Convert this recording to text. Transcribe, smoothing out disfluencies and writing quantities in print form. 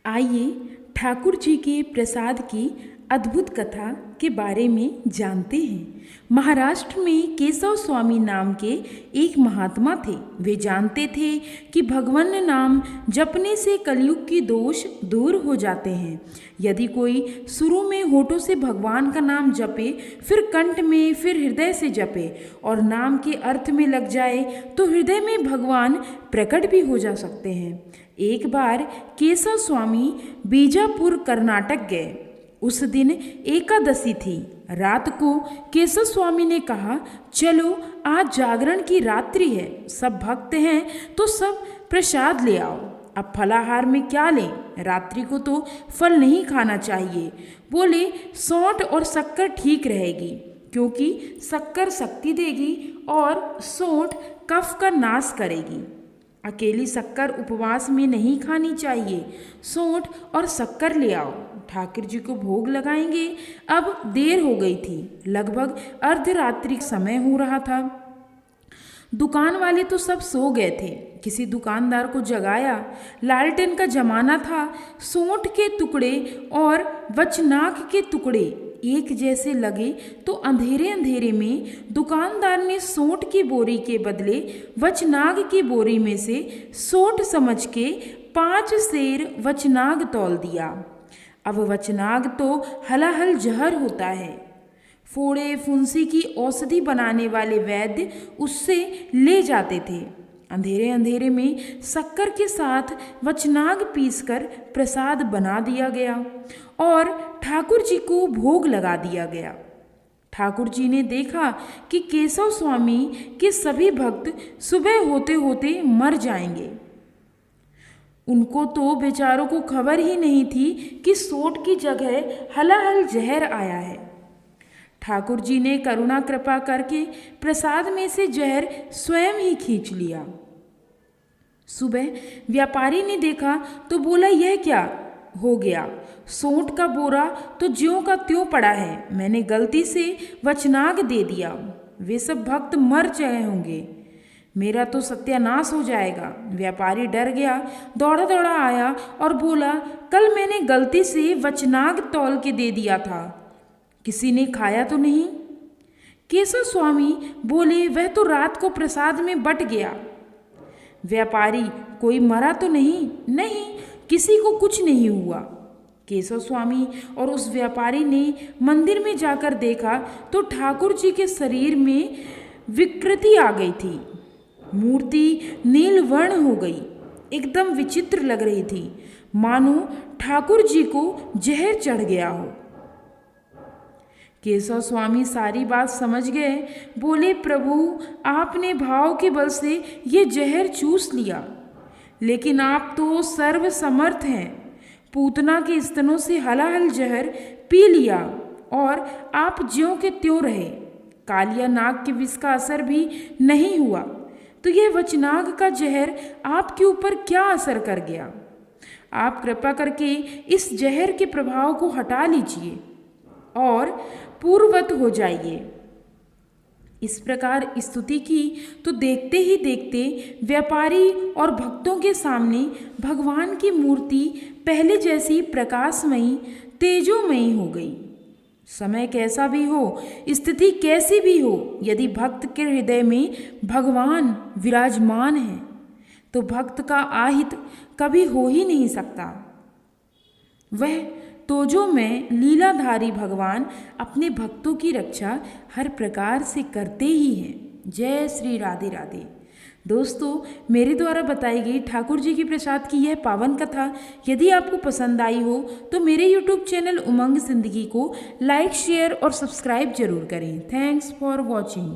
आइए ठाकुर जी के प्रसाद की अद्भुत कथा के बारे में जानते हैं। महाराष्ट्र में केशव स्वामी नाम के एक महात्मा थे। वे जानते थे कि भगवान नाम जपने से कलयुग की दोष दूर हो जाते हैं। यदि कोई शुरू में होठों से भगवान का नाम जपे, फिर कंठ में, फिर हृदय से जपे और नाम के अर्थ में लग जाए तो हृदय में भगवान प्रकट भी हो जा सकते हैं। एक बार केशव स्वामी बीजापुर कर्नाटक गए। उस दिन एकादशी थी। रात को केशव स्वामी ने कहा, चलो आज जागरण की रात्रि है, सब भक्त हैं तो सब प्रसाद ले आओ। अब फलाहार में क्या लें? रात्रि को तो फल नहीं खाना चाहिए। बोले सौंठ और शक्कर ठीक रहेगी, क्योंकि शक्कर शक्ति देगी और सौंठ कफ का नाश करेगी। अकेली शक्कर उपवास में नहीं खानी चाहिए। सौंठ और शक्कर ले आओ, ठाकुर जी को भोग लगाएंगे। अब देर हो गई थी, लगभग अर्धरात्रि समय हो रहा था। दुकान वाले तो सब सो गए थे। किसी दुकानदार को जगाया। लालटेन का जमाना था। सौंठ के टुकड़े और वचनाक के टुकड़े एक जैसे लगे तो अंधेरे अंधेरे में दुकानदार ने सौंठ की बोरी के बदले वचनाग की बोरी में से सौंठ समझ के 5 सेर वचनाग तौल दिया। अब वचनाग तो हलाहल जहर होता है। फोड़े फुंसी की औषधि बनाने वाले वैद्य उससे ले जाते थे। अंधेरे अंधेरे में शक्कर के साथ वचनाग पीसकर प्रसाद बना दिया गया और ठाकुर जी को भोग लगा दिया गया। ठाकुर जी ने देखा कि केशव स्वामी के सभी भक्त सुबह होते होते मर जाएंगे। उनको तो बेचारों को खबर ही नहीं थी कि सौंठ की जगह हलाहल जहर आया है। ठाकुर जी ने करुणा कृपा करके प्रसाद में से जहर स्वयं ही खींच लिया। सुबह व्यापारी ने देखा तो बोला, यह क्या हो गया? सौंठ का बोरा तो ज्यों का त्यों पड़ा है, मैंने गलती से वचनाग दे दिया। वे सब भक्त मर गए होंगे, मेरा तो सत्यानाश हो जाएगा। व्यापारी डर गया, दौड़ा दौड़ा आया और बोला, कल मैंने गलती से वचनाग तौल के दे दिया था, किसी ने खाया तो नहीं? केशव स्वामी बोले, वह तो रात को प्रसाद में बट गया। व्यापारी, कोई मरा तो नहीं? नहीं, किसी को कुछ नहीं हुआ। केशव स्वामी और उस व्यापारी ने मंदिर में जाकर देखा तो ठाकुर जी के शरीर में विकृति आ गई थी। मूर्ति नीलवर्ण हो गई, एकदम विचित्र लग रही थी, मानो ठाकुर जी को जहर चढ़ गया हो। केशव स्वामी सारी बात समझ गए। बोले, प्रभु आपने भाव के बल से ये जहर चूस लिया, लेकिन आप तो सर्व समर्थ हैं। पूतना के स्तनों से हलाहल जहर पी लिया और आप ज्यों के त्यों रहे। कालिया नाग के विष का असर भी नहीं हुआ, तो यह वचनाग का जहर आपके ऊपर क्या असर कर गया? आप कृपा करके इस जहर के प्रभाव को हटा लीजिए और पूर्ववत हो जाइए। इस प्रकार स्तुति की तो देखते ही देखते व्यापारी और भक्तों के सामने भगवान की मूर्ति पहले जैसी प्रकाशमयी तेजोमयी हो गई। समय कैसा भी हो, स्थिति कैसी भी हो, यदि भक्त के हृदय में भगवान विराजमान है तो भक्त का आहित कभी हो ही नहीं सकता। वह तो जो मैं लीलाधारी भगवान अपने भक्तों की रक्षा हर प्रकार से करते ही हैं। जय श्री राधे राधे। दोस्तों, मेरे द्वारा बताई गई ठाकुर जी की प्रसाद की यह पावन कथा यदि आपको पसंद आई हो तो मेरे YouTube चैनल उमंग जिंदगी को लाइक, शेयर और सब्सक्राइब जरूर करें। Thanks for watching.